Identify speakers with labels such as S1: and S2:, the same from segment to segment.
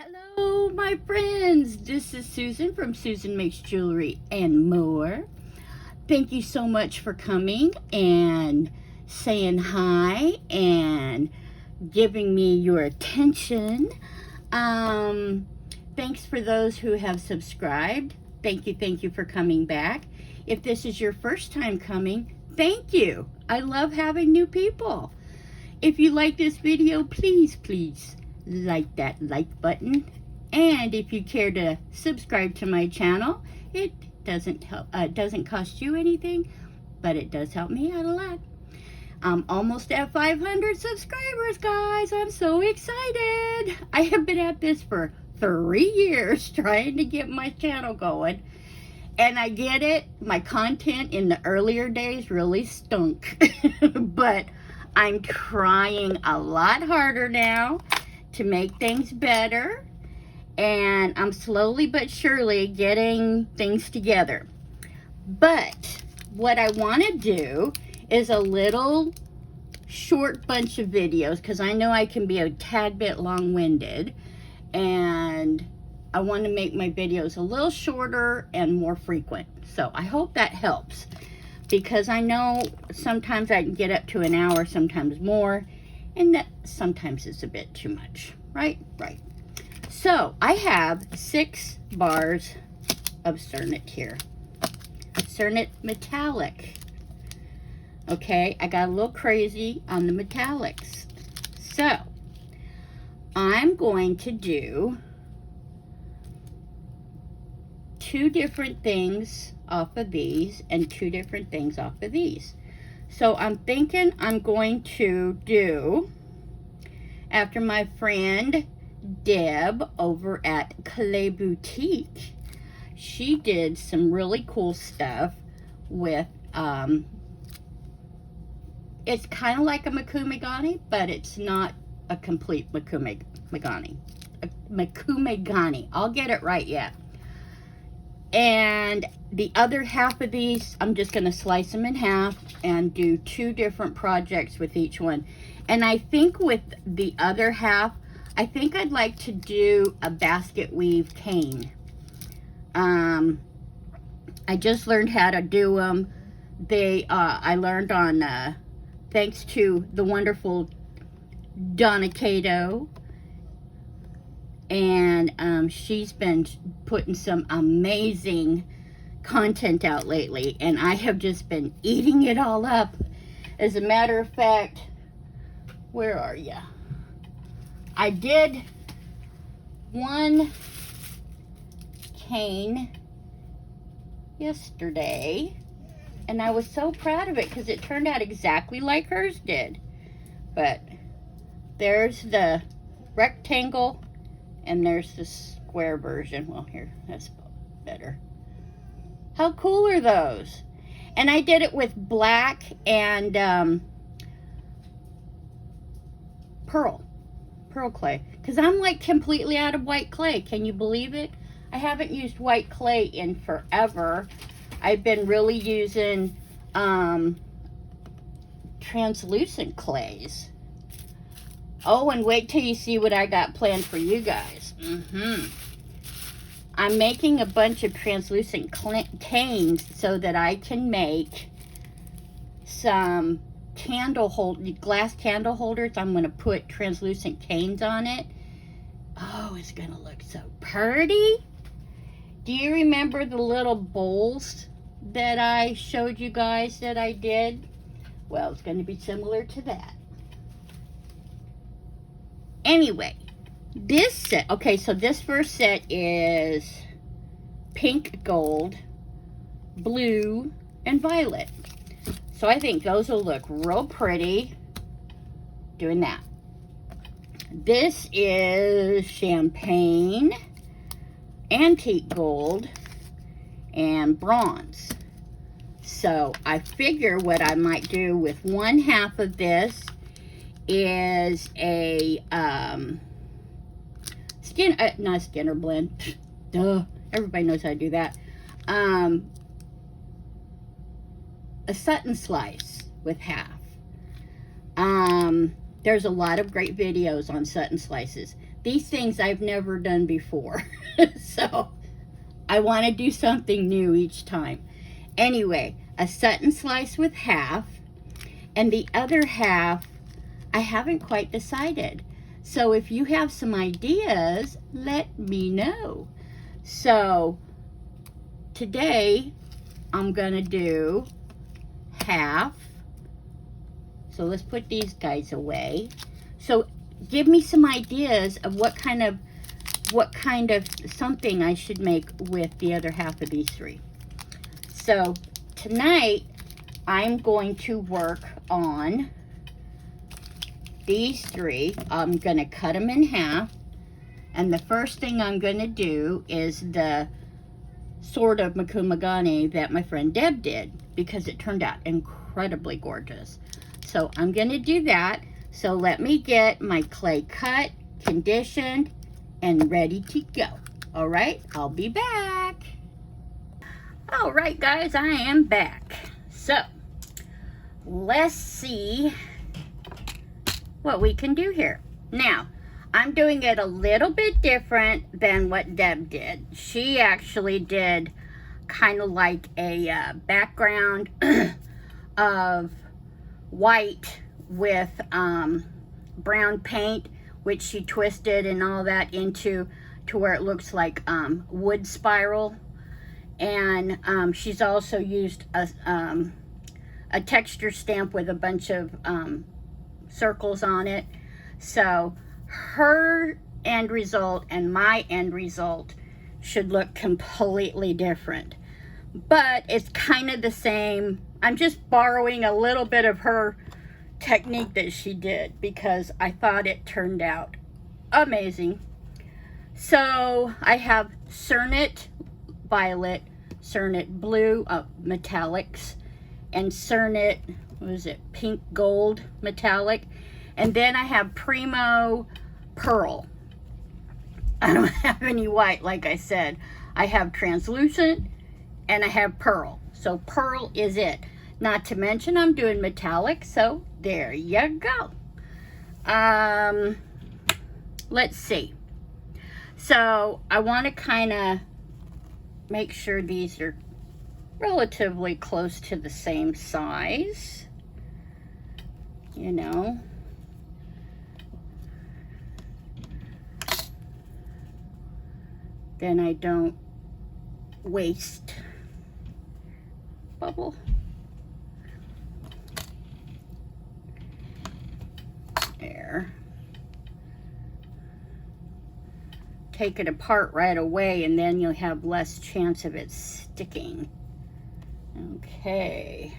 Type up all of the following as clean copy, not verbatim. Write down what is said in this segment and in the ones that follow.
S1: Hello, my friends. This is Susan from Susan Makes Jewelry and More. Thank you so much for coming and saying hi and giving me your attention. Thanks for those who have subscribed. Thank you for coming back. If this is your first time coming, thank you. I love having new people. If you like this video, please like that like button, and if you care to subscribe to my channel, it doesn't cost you anything, but it does help me out a lot. I'm almost at 500 subscribers, guys. I'm so excited. I have been at this for 3 years trying to get my channel going, and I get it. My content in the earlier days really stunk but I'm trying a lot harder now to make things better, and I'm slowly but surely getting things together. But what I want to do is a little short bunch of videos, because I know I can be a tad bit long-winded, and I want to make my videos a little shorter and more frequent. So I hope that helps, because I know sometimes I can get up to an hour, sometimes more, and that sometimes it's a bit too much, right? Right. So I have 6 bars of Cernit here. Cernit metallic. Okay, I got a little crazy on the metallics. So I'm going to do 2 different things off of these and 2 different things off of these. So I'm thinking I'm going to do, after my friend Deb over at Clay Boutique, she did some really cool stuff with, it's kind of like a Makumegani, but it's not a complete Makumegani. I'll get it right yet. And the other half of these, I'm just going to slice them in half and do 2 different projects with each one. And I think with the other half, I think I'd like to do a basket weave cane. I just learned how to do them. I learned on, thanks to the wonderful Donna Cato. And she's been putting some amazing content out lately, and I have just been eating it all up. As a matter of fact, where are ya? I did one cane yesterday, and I was so proud of it because it turned out exactly like hers did. But there's the rectangle, and there's the square version. Well, here, that's better. How cool are those? And I did it with black and pearl clay, because I'm like completely out of white clay. Can you believe it? I haven't used white clay in forever. I've been really using translucent clays. Oh, and wait till you see what I got planned for you guys. I'm making a bunch of translucent canes so that I can make some glass candle holders. I'm going to put translucent canes on it. Oh, it's going to look so pretty. Do you remember the little bowls that I showed you guys that I did? Well, it's going to be similar to that. Anyway, this set, okay, so this first set is pink, gold, blue, and violet. So I think those will look real pretty doing that. This is champagne, antique gold, and bronze. So I figure what I might do with one half of this is a not a Skinner blend. Duh, everybody knows how to do that. A Sutton slice with half. There's a lot of great videos on Sutton slices. these things I've never done before. So I want to do something new each time. Anyway, a Sutton slice with half, and the other half I haven't quite decided. So if you have some ideas, let me know. So today I'm gonna do half. So let's put these guys away. So give me some ideas of what kind of something I should make with the other half of these three. So tonight I'm going to work on these three. I'm gonna cut them in half, and the first thing I'm gonna do is the sort of makumagane that my friend Deb did, because it turned out incredibly gorgeous. So I'm gonna do that. So let me get my clay cut, conditioned, and ready to go. All right, I'll be back. All right, guys, I am back. So let's see what we can do here. Now, I'm doing it a little bit different than what Deb did. She actually did kind of like a background of white with brown paint, which she twisted and all that into to where it looks like wood spiral. And she's also used a texture stamp with a bunch of circles on it. So her end result and my end result should look completely different, but it's kind of the same. I'm just borrowing a little bit of her technique that she did because I thought it turned out amazing. So I have Cernit violet, Cernit blue metallics, and Cernit, what is it, pink gold metallic. And then I have Primo pearl. I don't have any white, like I said. I have translucent and I have pearl. So pearl is it. Not to mention I'm doing metallic, so there you go. Let's see. So I want to kind of make sure these are relatively close to the same size, you know. Then I don't waste bubble. There. Take it apart right away, and then you'll have less chance of it sticking. Okay.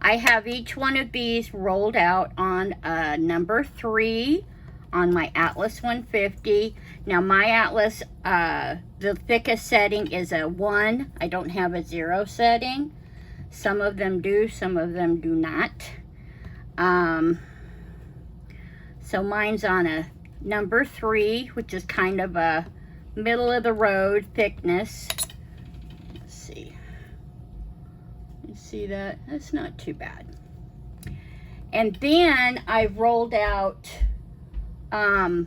S1: I have each one of these rolled out on number 3 on my Atlas 150. Now my Atlas, the thickest setting is a 1. I don't have a 0 setting. Some of them do, some of them do not. So mine's on a number 3, which is kind of a middle of the road thickness. Let's see. You see that? That's not too bad. And then I've rolled out a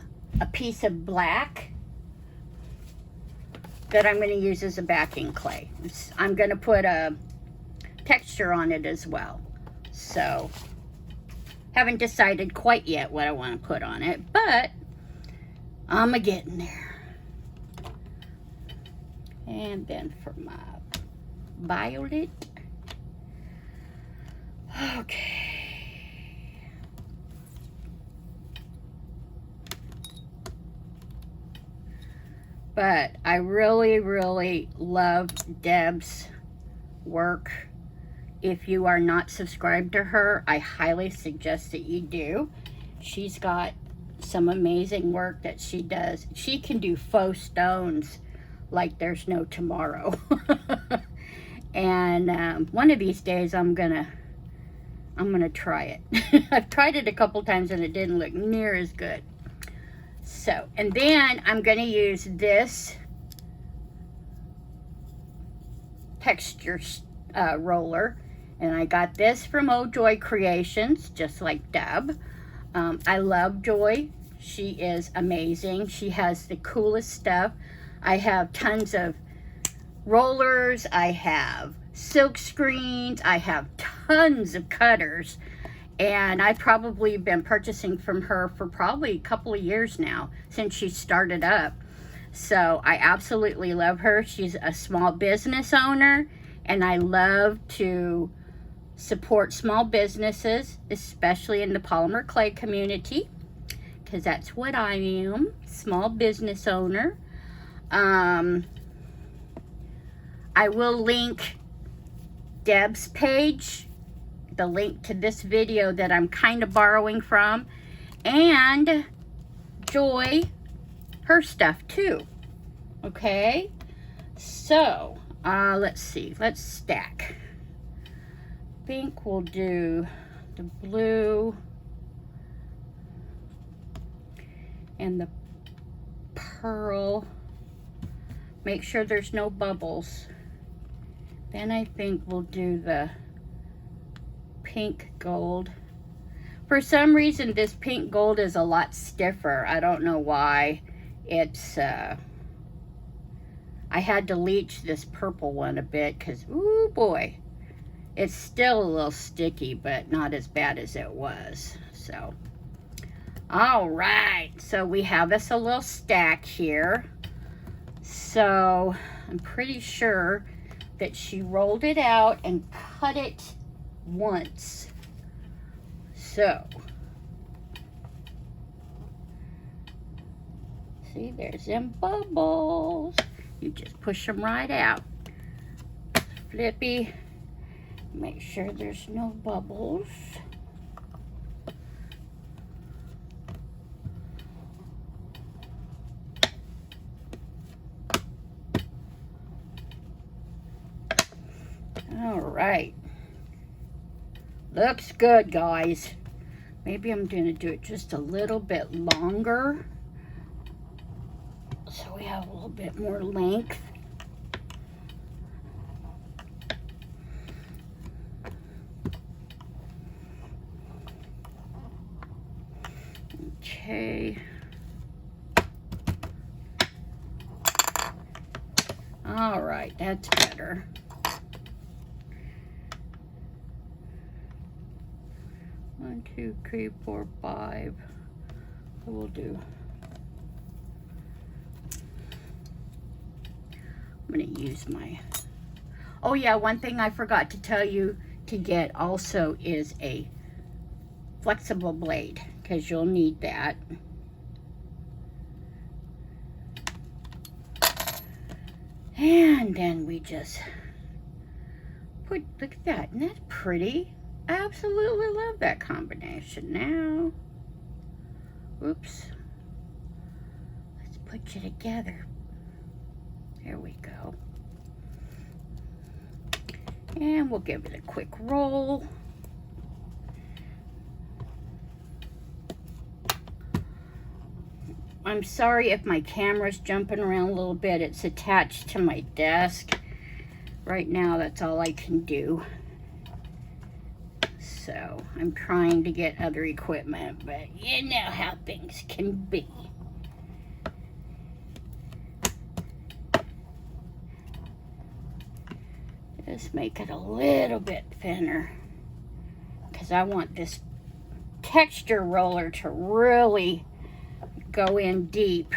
S1: piece of black that I'm going to use as a backing clay. I'm going to put a texture on it as well. So haven't decided quite yet what I want to put on it, but I'm getting there. And then for my violet, okay. But I really, really love Deb's work. If you are not subscribed to her, I highly suggest that you do. She's got some amazing work that she does. She can do faux stones like there's no tomorrow. And one of these days I'm gonna try it. I've tried it a couple times and it didn't look near as good. So, and then I'm gonna use this texture roller, and I got this from Oh Joy Creations, just like Deb. I love Joy. She is amazing. She has the coolest stuff. I have tons of rollers. I have silk screens. I have tons of cutters. And I've probably been purchasing from her for probably a couple of years now, since she started up. So I absolutely love her. She's a small business owner, and I love to support small businesses, especially in the polymer clay community, because that's what I am, small business owner. I will link Deb's page, the link to this video that I'm kind of borrowing from, and Joy, her stuff too. Okay, so let's see, let's stack. I think we'll do the blue and the pearl. Make sure there's no bubbles. Then I think we'll do the pink gold. For some reason, this pink gold is a lot stiffer. I don't know why. It's, I had to leach this purple one a bit because, ooh boy, it's still a little sticky, but not as bad as it was. So, all right. So we have us a little stack here. So I'm pretty sure that she rolled it out and cut it once. So, see, there's them bubbles. You just push them right out. Flippy. Make sure there's no bubbles. All right. Looks good, guys. Maybe I'm going to do it just a little bit longer, so we have a little bit more length. Okay. All right, that's better. One, two, three, four, five. So we'll do. I'm going to use my. Oh yeah, one thing I forgot to tell you to get also is a flexible blade, because you'll need that. And then we just put, look at that, isn't that pretty? I absolutely love that combination now. Oops. Let's put you together. There we go. And we'll give it a quick roll. I'm sorry if my camera's jumping around a little bit. It's attached to my desk. Right now, that's all I can do. So, I'm trying to get other equipment, but you know how things can be. Just make it a little bit thinner, because I want this texture roller to really go in deep.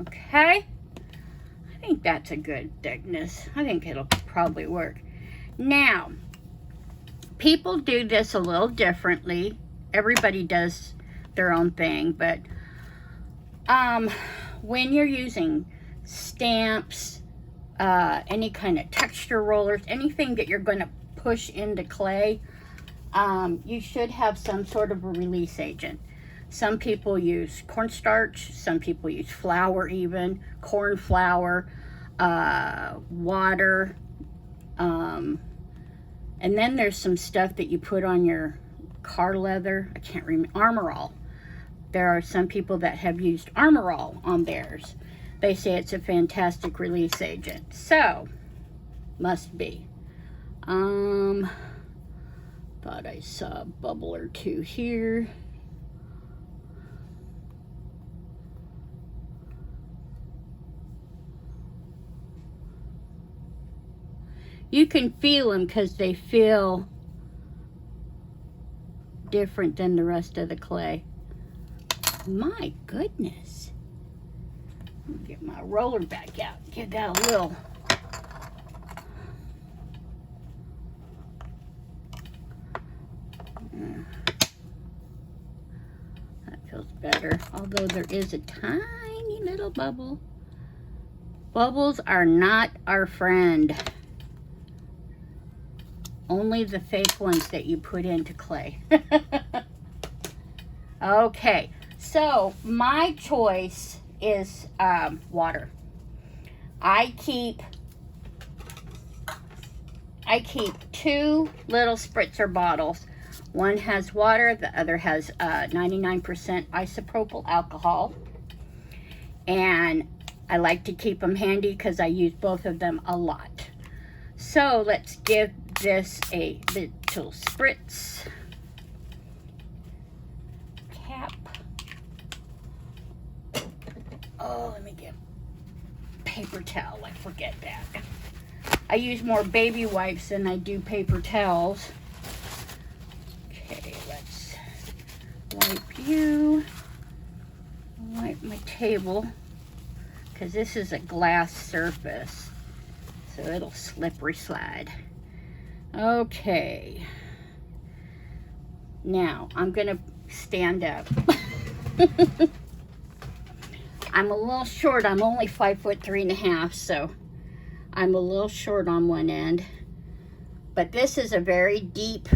S1: Okay, I think that's a good thickness. I think it'll probably work. Now, people do this a little differently. Everybody does their own thing, but when you're using stamps, any kind of texture rollers, anything that you're going to push into clay, you should have some sort of a release agent. Some people use cornstarch, some people use flour even, corn flour, water, and then there's some stuff that you put on your car leather. I can't remember. Armor All. There are some people that have used Armor All on theirs. They say it's a fantastic release agent. So, must be. Thought I saw a bubble or two here. You can feel them because they feel different than the rest of the clay. My goodness. Let me get my roller back out. Get that a little. That feels better, although there is a tiny little bubble. Bubbles are not our friend. Only the fake ones that you put into clay. Okay, so my choice is water. I keep 2 little spritzer bottles. One has water, the other has 99% isopropyl alcohol. And I like to keep them handy because I use both of them a lot. So let's give this a little spritz. Cap. Oh, let me get paper towel. I forget that. I use more baby wipes than I do paper towels. Okay, let's wipe you. Wipe my table because this is a glass surface, so it'll slippery slide. Okay. Now I'm gonna stand up. I'm a little short. I'm only 5'3½", so I'm a little short on one end. But this is a very deep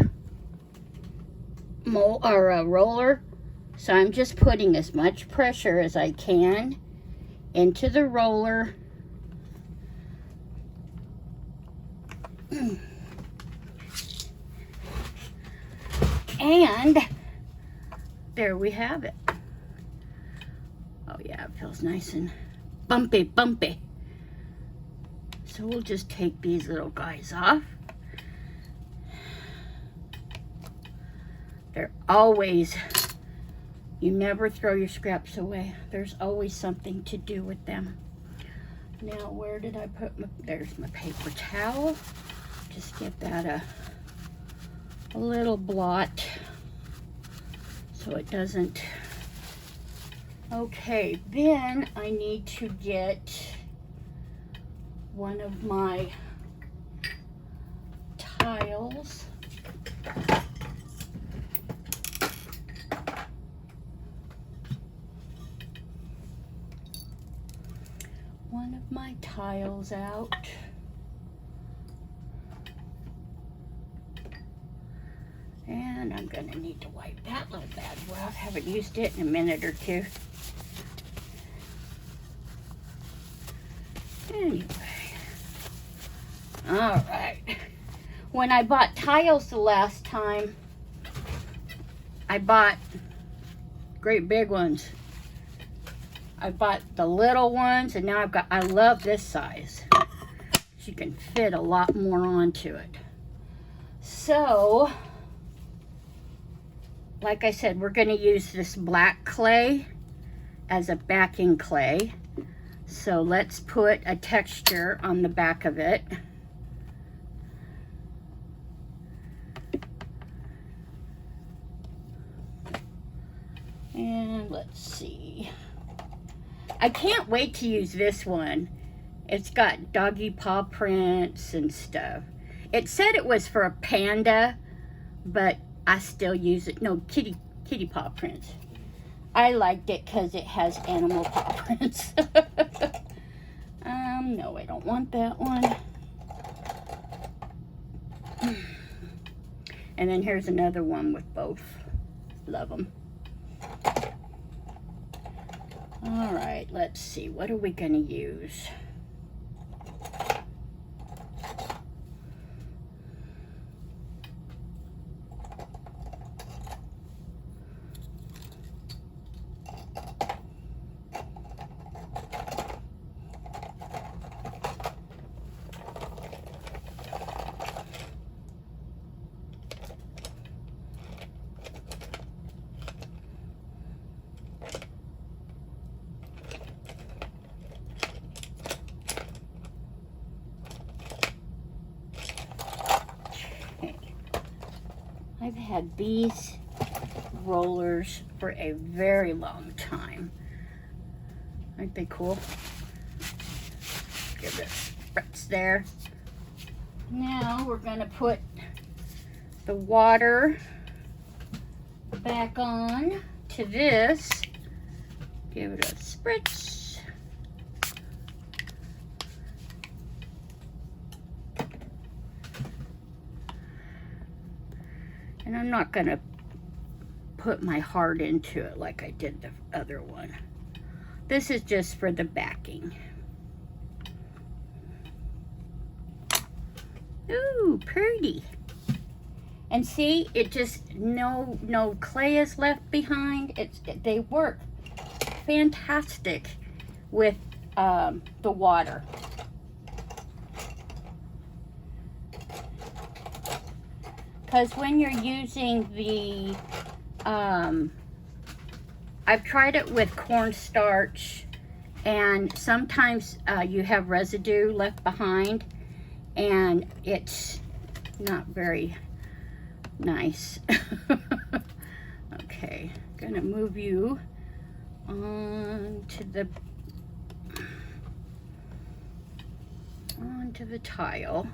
S1: roller, so I'm just putting as much pressure as I can into the roller. And there we have it. Oh yeah, it feels nice and bumpy, bumpy. So we'll just take these little guys off. They're always, you never throw your scraps away. There's always something to do with them. Now, where did I put my, there's my paper towel. Just get that a little blot so it doesn't. Okay, then I need to get one of my tiles. One of my tiles out. And I'm gonna need to wipe that little bad boy off. Haven't used it in a minute or two. Anyway. All right. When I bought tiles the last time, I bought great big ones. I bought the little ones, and now I love this size. You can fit a lot more onto it. So, like I said, we're going to use this black clay as a backing clay. So let's put a texture on the back of it. And let's see. I can't wait to use this one. It's got doggy paw prints and stuff. It said it was for a panda, but I still use it. No, kitty paw prints. I liked it because it has animal paw prints. No, I don't want that one. And then here's another one with both. Love them. All right, let's see. What are we going to use? I've had these rollers for a very long time. Aren't they cool? Give it spritz there. Now we're gonna put the water back on to this. Give it a spritz. And I'm not gonna put my heart into it like I did the other one. This is just for the backing. Ooh, pretty. And see, it just, no clay is left behind. They work fantastic with the water. Because when you're using the, I've tried it with cornstarch, and sometimes you have residue left behind, and it's not very nice. Okay, gonna move you onto the tile.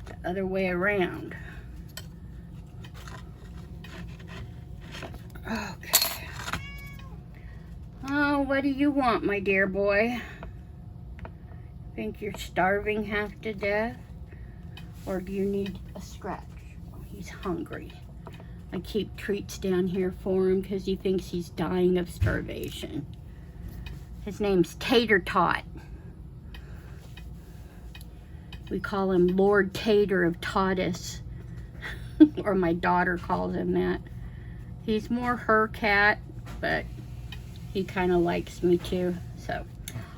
S1: The other way around. Okay. Oh, what do you want, my dear boy? Think you're starving half to death? Or do you need a scratch? He's hungry. I keep treats down here for him because he thinks he's dying of starvation. His name's Tater Tot. We call him Lord Tater of Totus. Or my daughter calls him that. He's more her cat, but he kind of likes me too. So,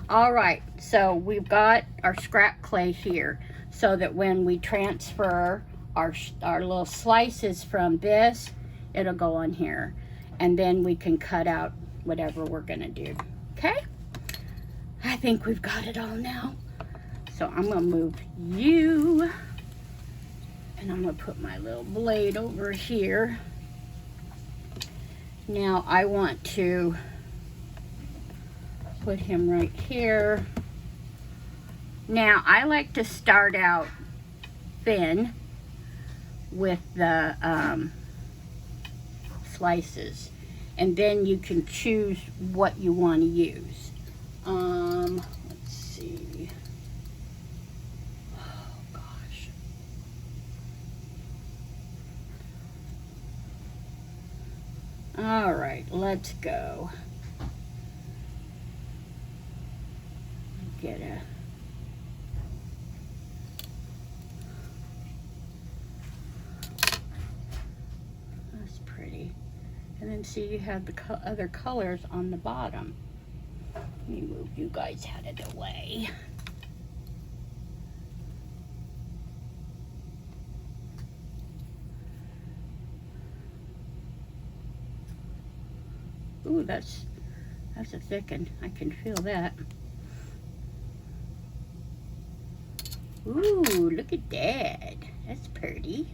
S1: all right. So we've got our scrap clay here, so that when we transfer our little slices from this, it'll go on here, and then we can cut out whatever we're gonna do. Okay? I think we've got it all now. So I'm gonna move you, and I'm gonna put my little blade over here. Now I want to put him right here. Now I like to start out thin with the slices, and then you can choose what you want to use. Let's see. Oh gosh. All right, let's go. Get a and then see you have the other colors on the bottom. Let me move you guys out of the way. Ooh, that's a thick one. I can feel that. Ooh, look at that. That's pretty.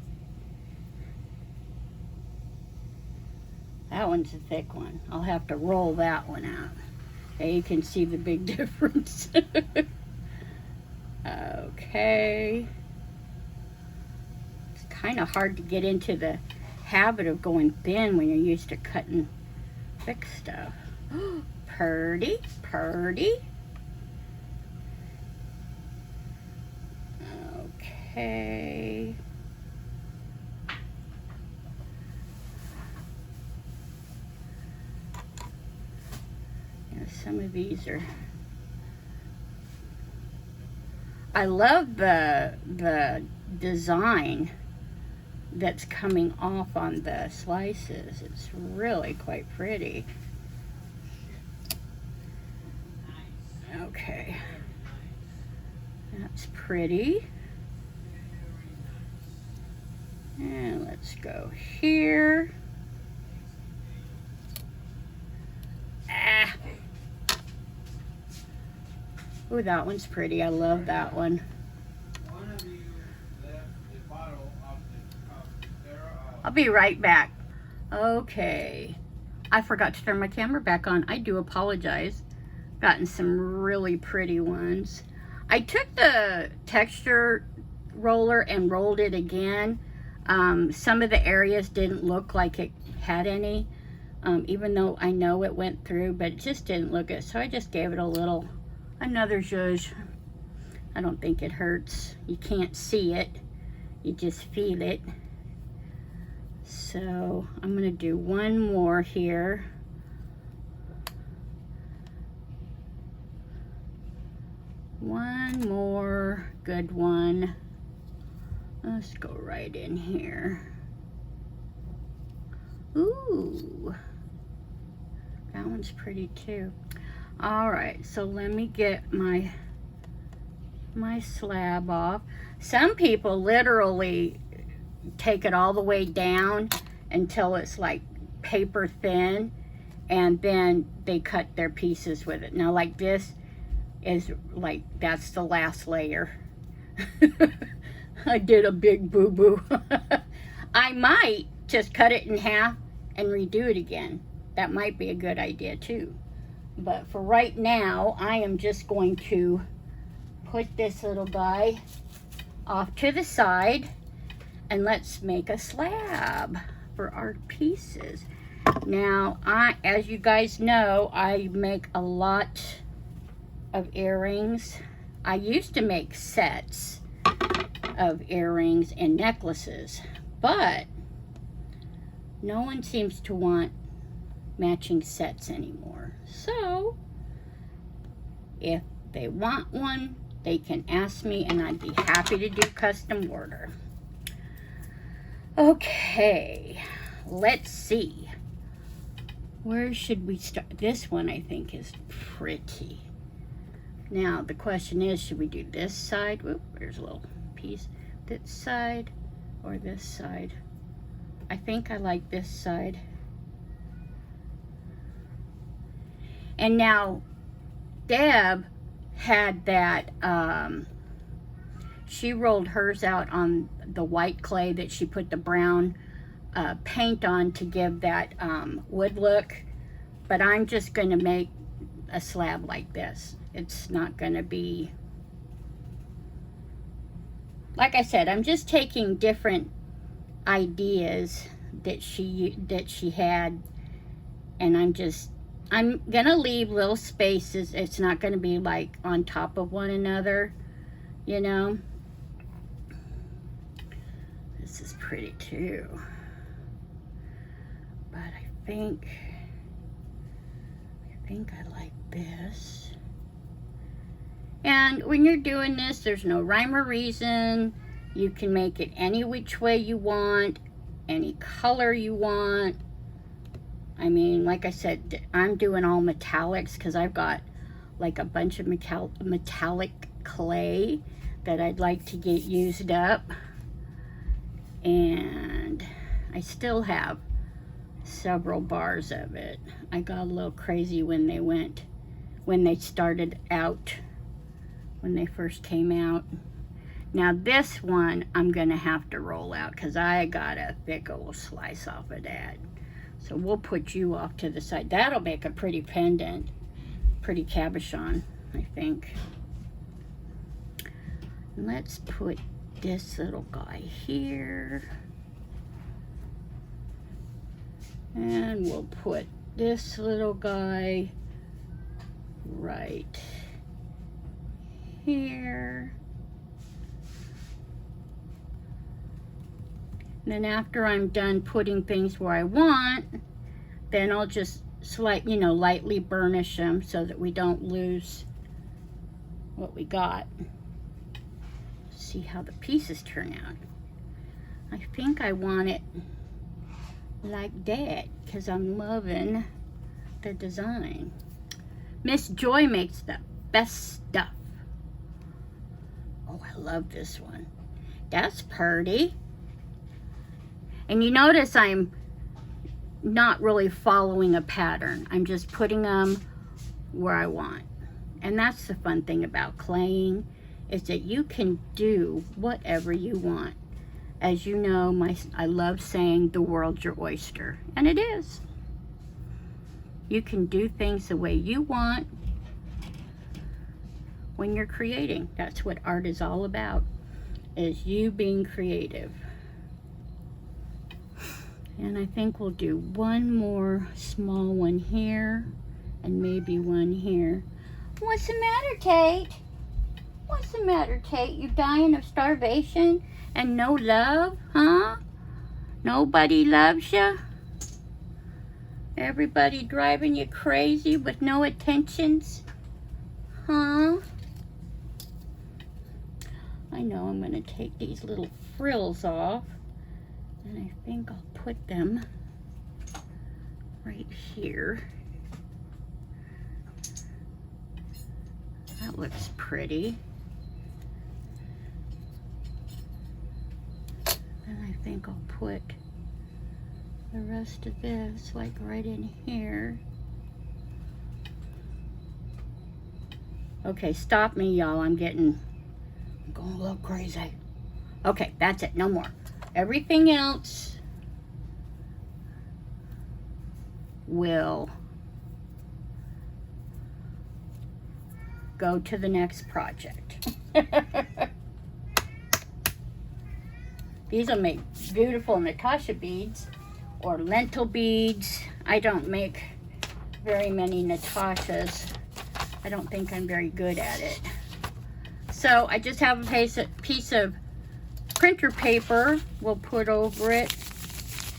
S1: That one's a thick one. I'll have to roll that one out. Okay, you can see the big difference. Okay. It's kind of hard to get into the habit of going thin when you're used to cutting thick stuff. Purdy, purdy. Okay. Some of these are, I love the design that's coming off on the slices. It's really quite pretty. Okay, that's pretty. And let's go here. Ooh, that one's pretty. I love that one. I'll be right back. Okay. I forgot to turn my camera back on. I do apologize. Gotten some really pretty ones. I took the texture roller and rolled it again. Some of the areas didn't look like it had any, even though I know it went through, but it just didn't look good. So I just gave it another zhuzh. I don't think it hurts. You can't see it, you just feel it. So I'm gonna do one more here. One more good one. Let's go right in here. Ooh, that one's pretty too. All right, so let me get my slab off. Some people literally take it all the way down until it's like paper thin, and then they cut their pieces with it. Now, like this is like, that's the last layer. I did a big boo-boo. I might just cut it in half and redo it again. That might be a good idea too. But for right now, I am just going to put this little guy off to the side, and let's make a slab for our pieces. Now, as you guys know, I make a lot of earrings. I used to make sets of earrings and necklaces, but no one seems to want matching sets anymore. So if they want one, they can ask me, and I'd be happy to do custom order. Okay, let's see. Where should we start? This one I think is pretty. Now the question is, should we do this side? Whoop, there's a little piece. This side or this side? I think I like this side. And now Deb had that, she rolled hers out on the white clay that she put the brown paint on to give that wood look. But I'm just going to make a slab like this. It's not going to be, like I said, I'm just taking different ideas that she had, and I'm gonna leave little spaces. It's not gonna be like on top of one another, you know. This is pretty too, but I think I like this. And when you're doing this, there's no rhyme or reason. You can make it any which way you want, any color you want. I mean, like I said, I'm doing all metallics because I've got like a bunch of metallic clay that I'd like to get used up. And I still have several bars of it. I got a little crazy when they started out, when they first came out. Now this one I'm gonna have to roll out because I got a thick old slice off of that. So we'll put you off to the side. That'll make a pretty pendant, pretty cabochon, I think. Let's put this little guy here. And we'll put this little guy right here. And then after I'm done putting things where I want, then I'll just lightly burnish them so that we don't lose what we got. See how the pieces turn out. I think I want it like that because I'm loving the design. Miss Joy makes the best stuff. Oh, I love this one. That's pretty. And you notice I'm not really following a pattern. I'm just putting them where I want. And that's the fun thing about claying, is that you can do whatever you want. As you know, I love saying the world's your oyster, and it is. You can do things the way you want when you're creating. That's what art is all about, is you being creative. And I think we'll do one more small one here and maybe one here. What's the matter, Tate? What's the matter, Tate? You dying of starvation and no love, huh? Nobody loves you? Everybody driving you crazy with no attentions, huh? I know I'm going to take these little frills off, and I think I'll put them right here. That looks pretty. And I think I'll put the rest of this like right in here. Okay, stop me, y'all. I'm going a little crazy. Okay, that's it. No more. Everything else will go to the next project. These will make beautiful Natasha beads or lentil beads. I don't make very many Natashas. I don't think I'm very good at it. So I just have a piece of printer paper we'll put over it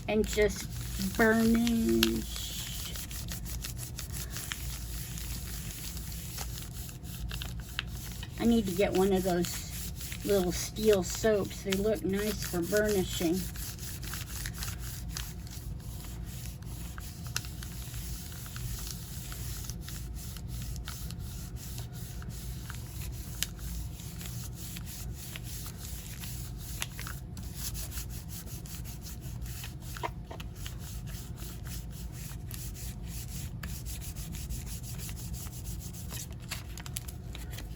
S1: and just burnish. I need to get one of those little steel soaps. They look nice for burnishing.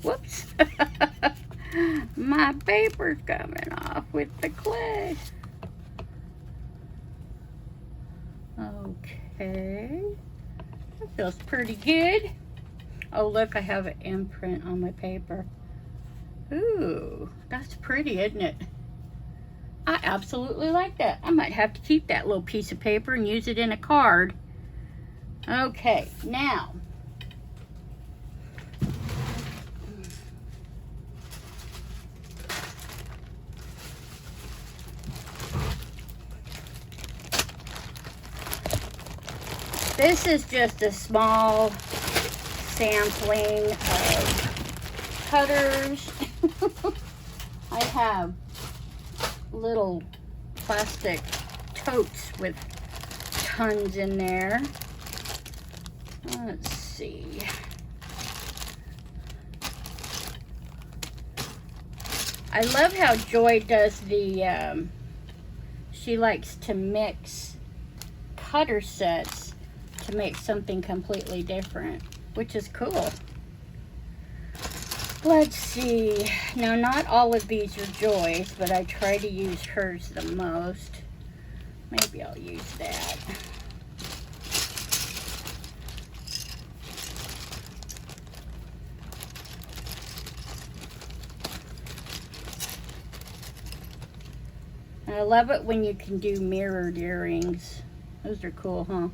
S1: Whoops. My paper's coming off with the clay. Okay. That feels pretty good. Oh, look, I have an imprint on my paper. Ooh, that's pretty, isn't it? I absolutely like that. I might have to keep that little piece of paper and use it in a card. Okay, now. This is just a small sampling of cutters. I have little plastic totes with tons in there. Let's see. I love how Joy does the, she likes to mix cutter sets to make something completely different, which is cool. Let's see. Now, not all of these are Joy's, but I try to use hers the most. Maybe I'll use that. I love it when you can do mirrored earrings. Those are cool, huh?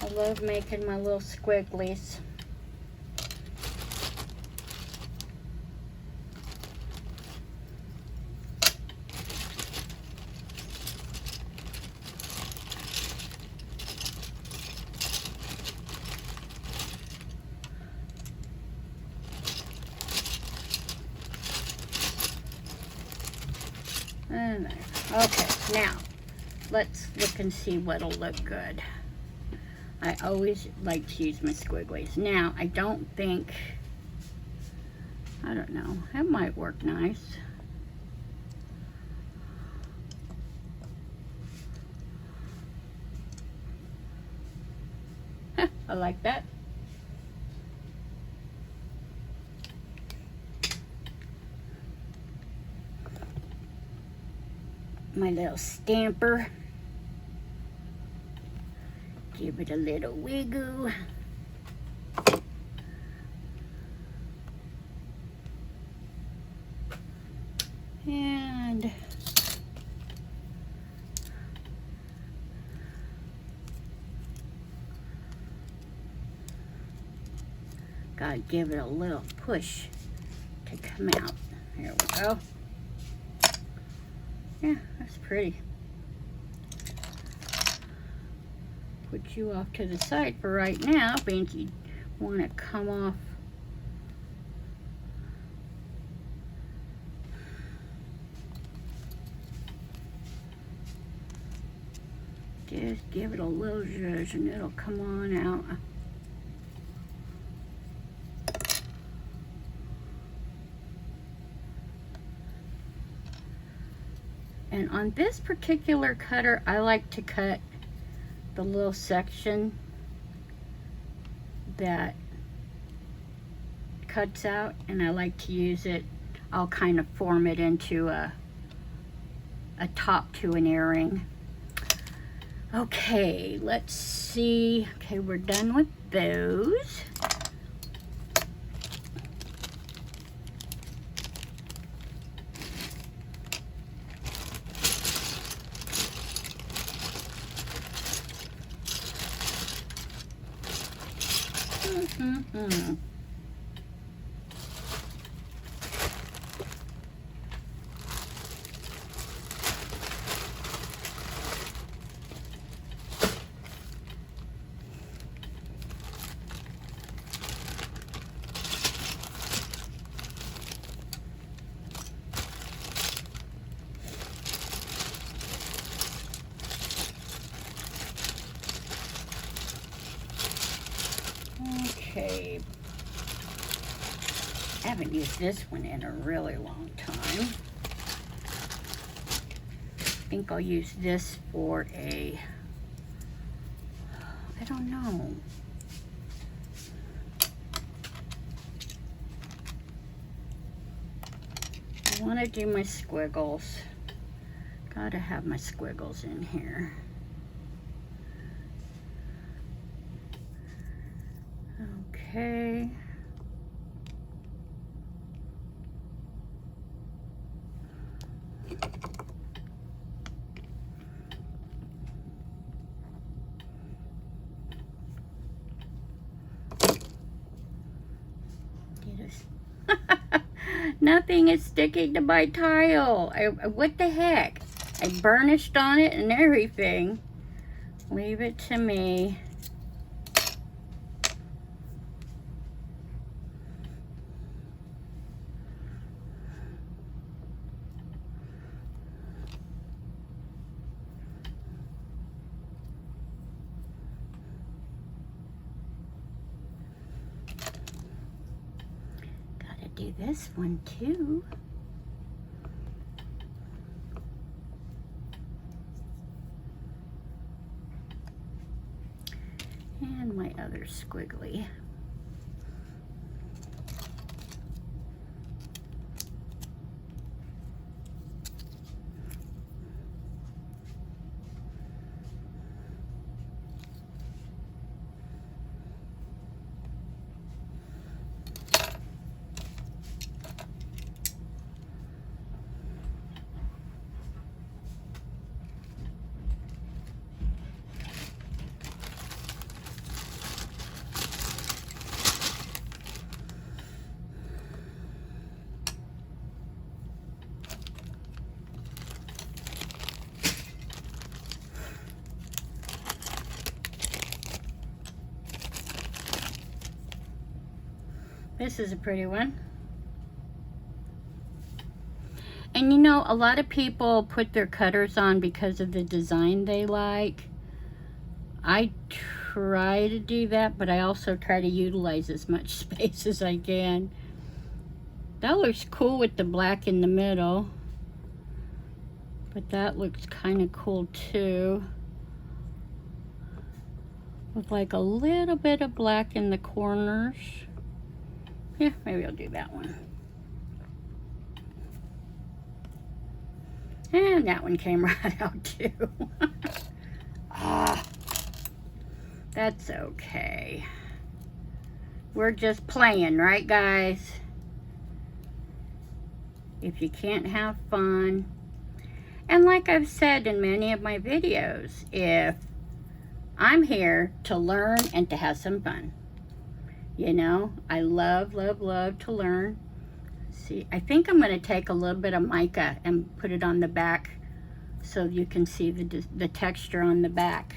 S1: I love making my little squigglies. Okay, now let's look and see what'll look good. I always like to use my squigglies. Now, I don't know, that might work nice. I like that. My little stamper. Give it a little wiggle. And gotta give it a little push to come out. Here we go. Yeah, that's pretty. Put you off to the side for right now, but you want to come off. Just give it a little zhuzh and it'll come on out. And on this particular cutter, I like to cut the little section that cuts out, and I like to use it. I'll kind of form it into a top to an earring. Okay, let's see. Okay, we're done with those. Okay, I haven't used this one in a really long time. I think I'll use this for I don't know. I want to do my squiggles. Gotta have my squiggles in here. Okay. Nothing is sticking to my tile. What the heck? I burnished on it and everything. Leave it to me. Do this one too. And my other squiggly. This is a pretty one. And you know, a lot of people put their cutters on because of the design they like. I try to do that, but I also try to utilize as much space as I can. That looks cool with the black in the middle. But that looks kind of cool too. with like a little bit of black in the corners. Yeah, maybe I'll do that one. And that one came right out too. Ah, that's okay. We're just playing, right, guys? If you can't have fun. And like I've said in many of my videos, if I'm here to learn and to have some fun. You know, I love, love, love to learn. See, I think I'm going to take a little bit of mica and put it on the back so you can see the texture on the back.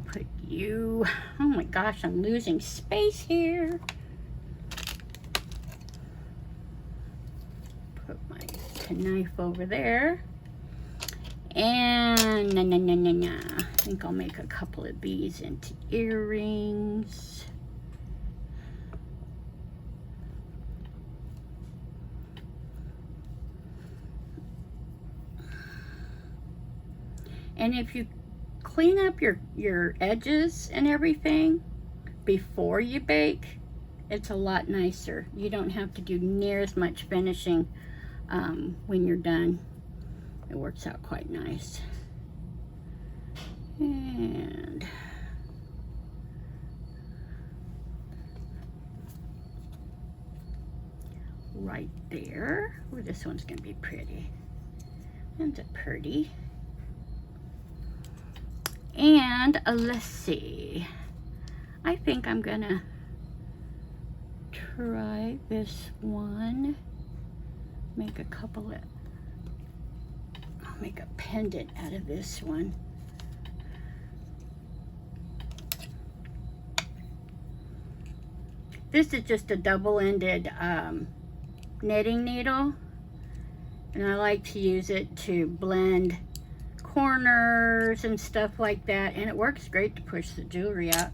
S1: Put you, oh my gosh, I'm losing space here. Put my knife over there. And I think I'll make a couple of these into earrings. And if you clean up your edges and everything before you bake, it's a lot nicer. You don't have to do near as much finishing when you're done. It works out quite nice. And right there. Oh, this one's gonna be pretty. That's a pretty. And let's see. I think I'm gonna try this one. Make a couple of, I'll make a pendant out of this one. This is just a double-ended knitting needle, and I like to use it to blend corners and stuff like that, and it works great to push the jewelry out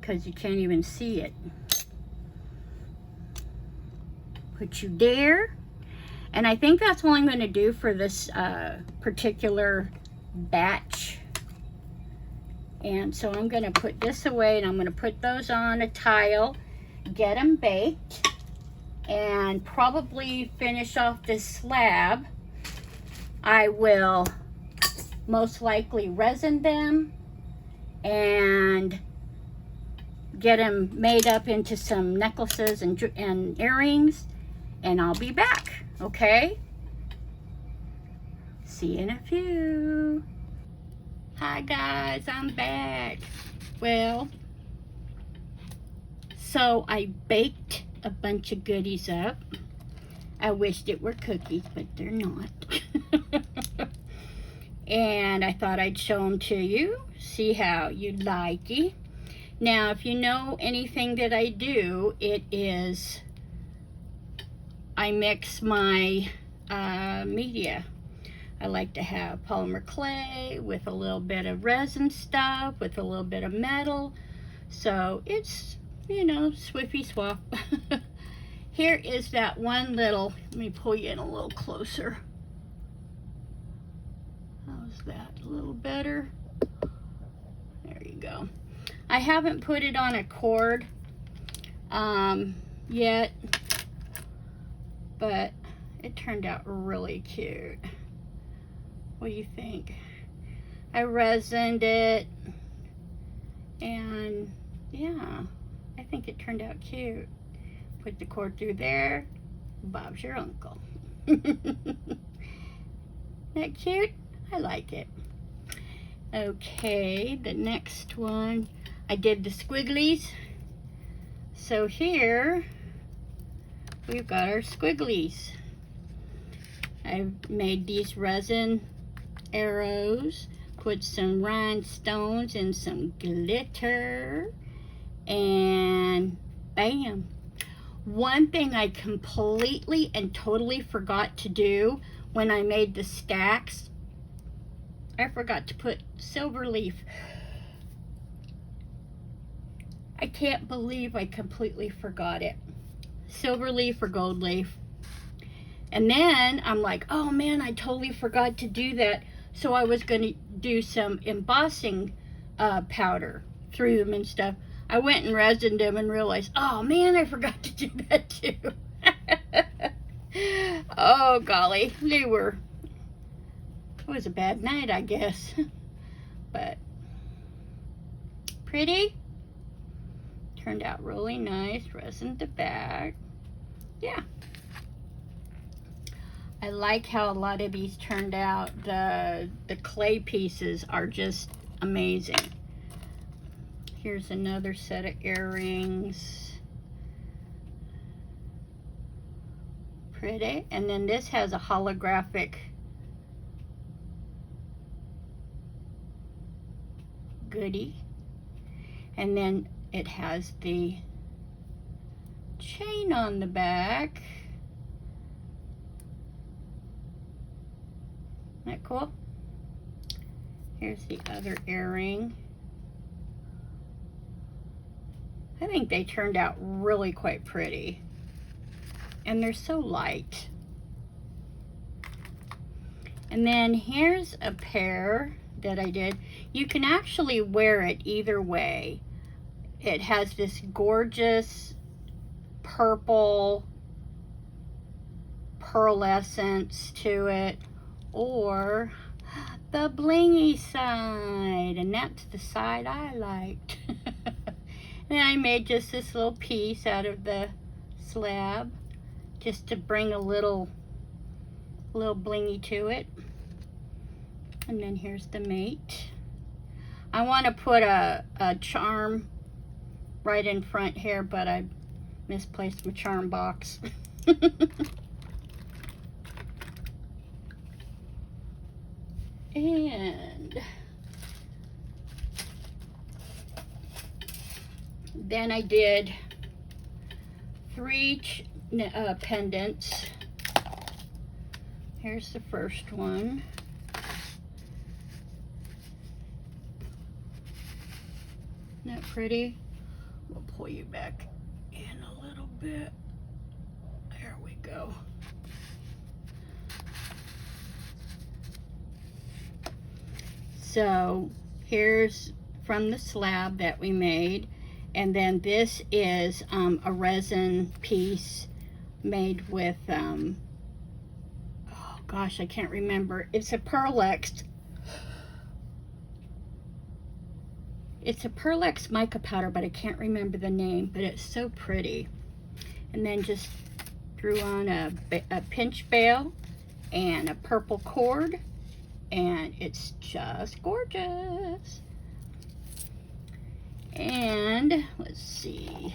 S1: because you can't even see it. Put you there. And I think that's all I'm going to do for this particular batch. And so I'm going to put this away, and I'm going to put those on a tile, get them baked, and probably finish off this slab. I will most likely resin them and get them made up into some necklaces and earrings, and I'll be back. Okay? See you in a few. Hi guys, I'm back. Well, so I baked a bunch of goodies up. I wished it were cookies, but they're not. And I thought I'd show them to you, see how you like it. Now, if you know anything that I do, it is I mix my media. I like to have polymer clay with a little bit of resin stuff, with a little bit of metal. So it's, you know, swiffy swap. Here is that one little, let me pull you in a little closer. How's that? A little better? There you go. I haven't put it on a cord yet, but it turned out really cute. What do you think? I resined it, and yeah, I think it turned out cute. Put the cord through there. Bob's your uncle. That cute? I like it. Okay, the next one, I did the squigglies. So here we've got our squigglies. I've made these resin arrows, put some rhinestones and some glitter, and bam. One thing I completely and totally forgot to do when I made the stacks, I forgot to put silver leaf. I can't believe I completely forgot it. Silver leaf or gold leaf. And then I'm like, oh man, I totally forgot to do that. So I was going to do some embossing powder. through them and stuff. I went and resined them and realized, oh man, I forgot to do that too. Oh golly, it was a bad night, I guess. But pretty. Turned out really nice. Resined the back. Yeah. I like how a lot of these turned out. The clay pieces are just amazing. Here's another set of earrings. Pretty. And then this has a holographic goodie. And then it has the chain on the back. Isn't that cool? Here's the other earring. I think they turned out really quite pretty. And they're so light. And then here's a pair that I did. You can actually wear it either way. It has this gorgeous purple pearlescence to it, or the blingy side, and that's the side I liked. And I made just this little piece out of the slab just to bring a little blingy to it. And then here's the mate. I want to put a charm right in front here, but I misplaced my charm box. And then I did 3 pendants. Here's the first one. Isn't that pretty? We'll pull you back in a little bit. There we go. So here's from the slab that we made, and then this is a resin piece made with oh gosh, I can't remember. It's a Pearlex. It's a Pearlex mica powder, but I can't remember the name, but it's so pretty. And then just threw on a pinch bail and a purple cord, and it's just gorgeous. And let's see.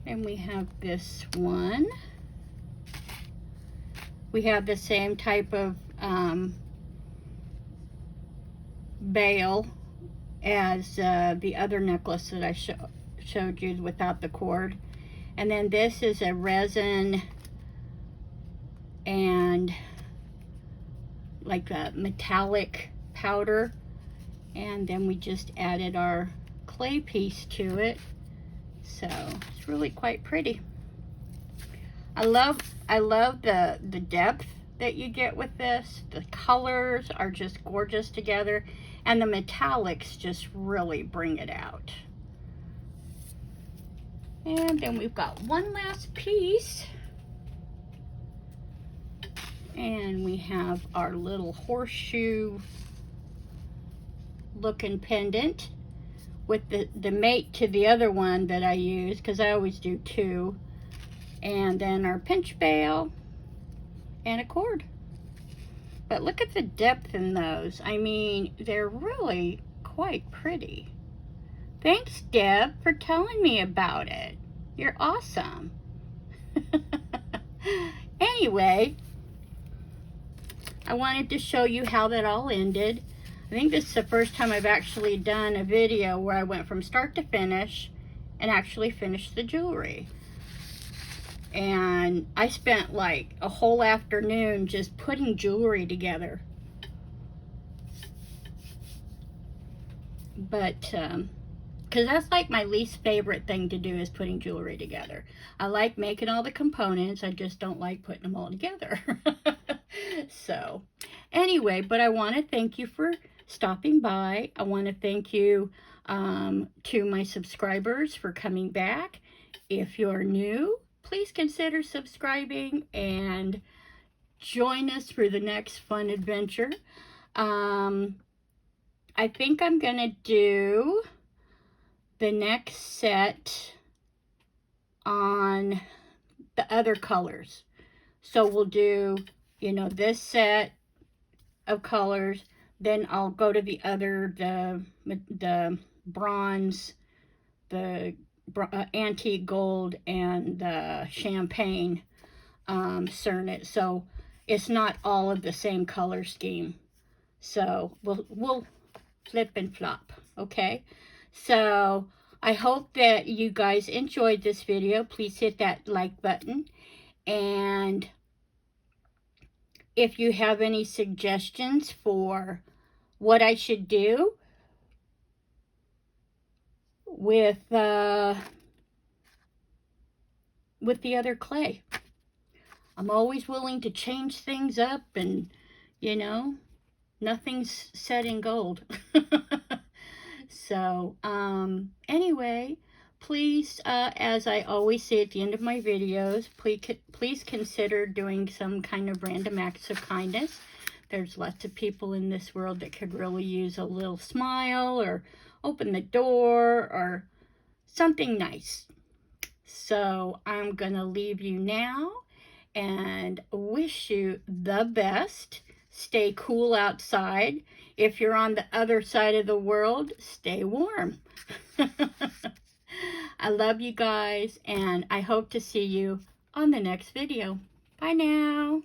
S1: And we have this one. We have the same type of bail as the other necklace that I showed you without the cord. And then this is a resin and like a metallic powder, and then we just added our clay piece to it. So it's really quite pretty. I love the depth that you get with this. The colors are just gorgeous together, and the metallics just really bring it out. And then we've got one last piece, and we have our little horseshoe looking pendant with the mate to the other one that I use, because I always do 2. And then our pinch bail and a cord. But look at the depth in those. I mean, they're really quite pretty. Thanks, Deb, for telling me about it. You're awesome. Anyway, I wanted to show you how that all ended. I think this is the first time I've actually done a video where I went from start to finish and actually finished the jewelry. And I spent like a whole afternoon just putting jewelry together. But, because that's like my least favorite thing to do, is putting jewelry together. I like making all the components, I just don't like putting them all together. So, anyway, but I want to thank you for stopping by. I want to thank you to my subscribers for coming back. If you're new, please consider subscribing and join us for the next fun adventure. I think I'm going to do the next set on the other colors. So we'll do, you know, this set of colors, then I'll go to the other, the bronze, the antique gold, and the champagne Cernit. So it's not all of the same color scheme. So we'll flip and flop, okay? So I hope that you guys enjoyed this video. Please hit that like button. And if you have any suggestions for what I should do with the other clay, I'm always willing to change things up, and you know, nothing's set in gold. So anyway, please, as I always say at the end of my videos, please consider doing some kind of random acts of kindness. There's lots of people in this world that could really use a little smile, or open the door, or something nice. So I'm gonna leave you now and wish you the best. Stay cool outside. If you're on the other side of the world, stay warm. I love you guys, and I hope to see you on the next video. Bye now.